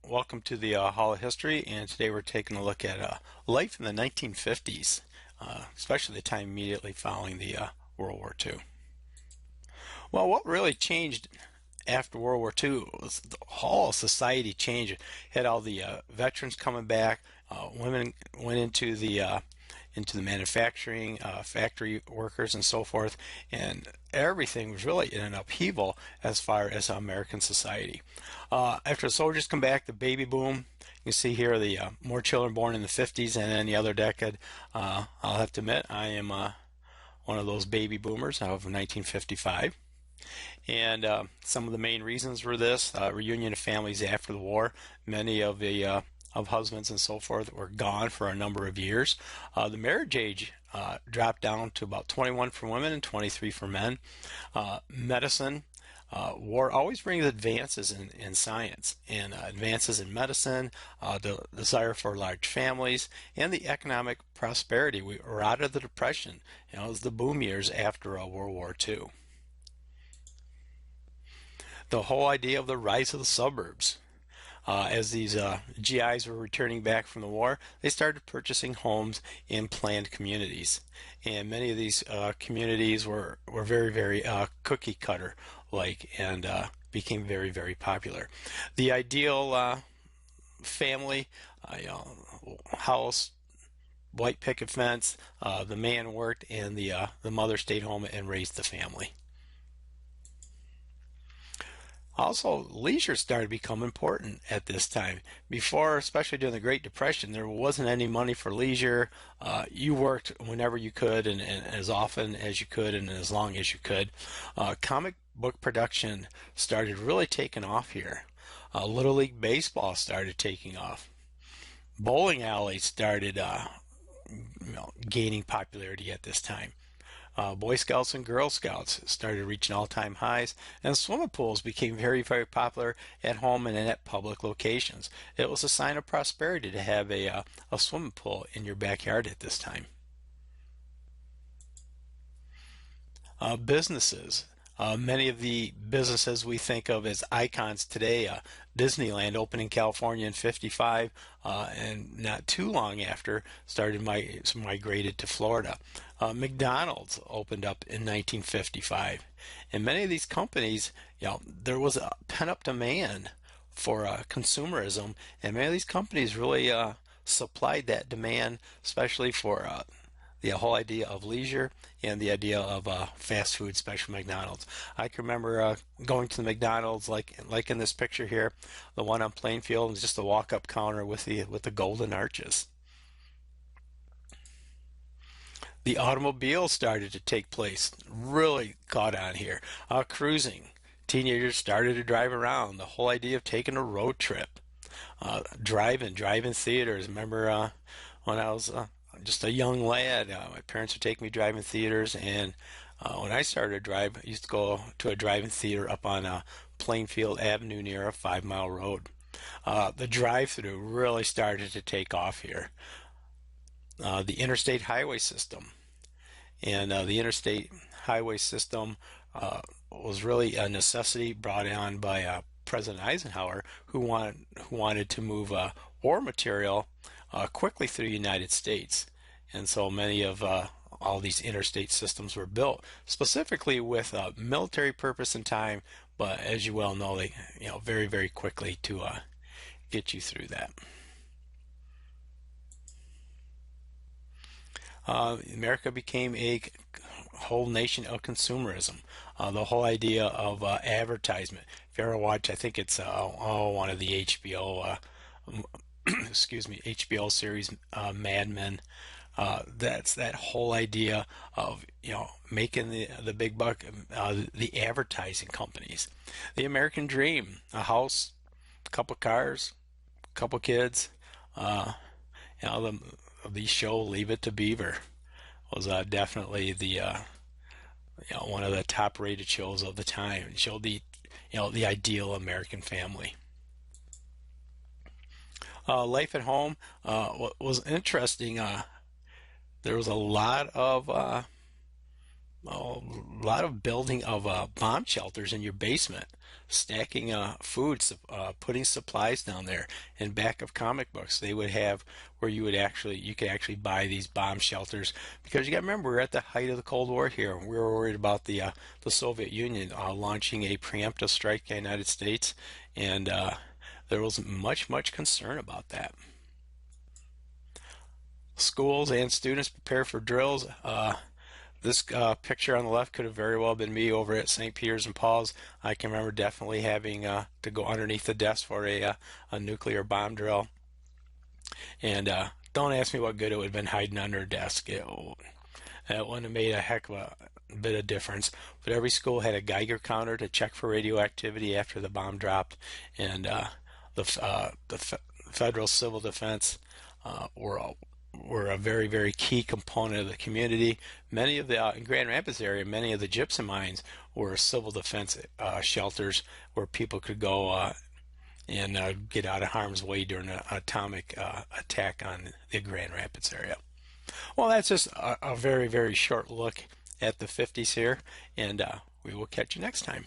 Welcome to the Hall of History, and today we're taking a look at life in the 1950s, especially the time immediately following the World War II. Well, what really changed after World War II was the whole society changed. Had all the veterans coming back, women went into the manufacturing, factory workers, and so forth, and everything was really in an upheaval as far as American society. After the soldiers come back, the baby boom. You can see here the more children born in the 50s and any other decade. I'll have to admit, I am one of those baby boomers of 1955. And some of the main reasons for this reunion of families after the war. Many of the of husbands and so forth were gone for a number of years. The marriage age dropped down to about 21 for women and 23 for men. Medicine. War always brings advances in science and advances in medicine, the desire for large families, and the economic prosperity. We were out of the Depression. It was the boom years after World War II. The whole idea of the rise of the suburbs. As these GIs were returning back from the war, they started purchasing homes in planned communities. And many of these communities were very, very cookie cutter like and became very, very popular. The ideal family, house, white picket fence, the man worked and the mother stayed home and raised the family. Also, leisure started to become important at this time. Before, especially during the Great Depression, there wasn't any money for leisure. You worked whenever you could and as often as you could and as long as you could. Comic book production started really taking off here. Little League Baseball started taking off. Bowling alleys started gaining popularity at this time. Boy Scouts and Girl Scouts started reaching all-time highs, and swimming pools became very, very popular at home and at public locations. It was a sign of prosperity to have a swimming pool in your backyard at this time. Businesses. Many of the businesses we think of as icons today, Disneyland opened in California in '55, and not too long after migrated to Florida. McDonald's opened up in 1955, and many of these companies, there was a pent-up demand for consumerism, and many of these companies really supplied that demand, especially for the whole idea of leisure and the idea of fast food, especially McDonald's. I can remember going to the McDonald's, like in this picture here, the one on Plainfield, is just a walk-up counter with the golden arches. The automobile started to take place, really caught on here. Cruising. Teenagers started to drive around. The whole idea of taking a road trip. Drive-in theaters. Remember when I was just a young lad, my parents would take me driving theaters, and when I started to drive, I used to go to a drive-in theater up on Plainfield Avenue near a 5-mile road. The drive-through really started to take off here. The interstate highway system. And the interstate highway system was really a necessity brought on by President Eisenhower, who wanted to move war material quickly through the United States. And so many of all these interstate systems were built specifically with military purpose and time, but as you well know, they very, very quickly to get you through that. America became a whole nation of consumerism. The whole idea of advertisement. If you ever watch, I think it's one of the HBO, HBO series, Mad Men. That's that whole idea of making the big buck. The advertising companies. The American dream: a house, a couple cars, a couple kids. The show Leave It to Beaver was definitely the one of the top-rated shows of the time. It showed the the ideal American family. Life at home was interesting. There was a lot of a lot of building of bomb shelters in your basement, stacking putting supplies down there. In back of comic books, they would have where you could actually buy these bomb shelters because you got to remember we're at the height of the Cold War here. We were worried about the Soviet Union launching a preemptive strike in the United States, and there was much concern about that. Schools and students prepare for drills. This picture on the left could have very well been me over at St. Peter's and Paul's. I can remember definitely having to go underneath the desk for a nuclear bomb drill. And don't ask me what good it would have been hiding under a desk. That wouldn't have made a heck of a bit of difference. But every school had a Geiger counter to check for radioactivity after the bomb dropped, and the federal civil defense uh, were a, were a very key component of the community. Many of the in Grand Rapids area, many of the gypsum mines were civil defense shelters where people could go and get out of harm's way during an atomic attack on the Grand Rapids area. Well, that's just a very short look at the 50s here, and we will catch you next time.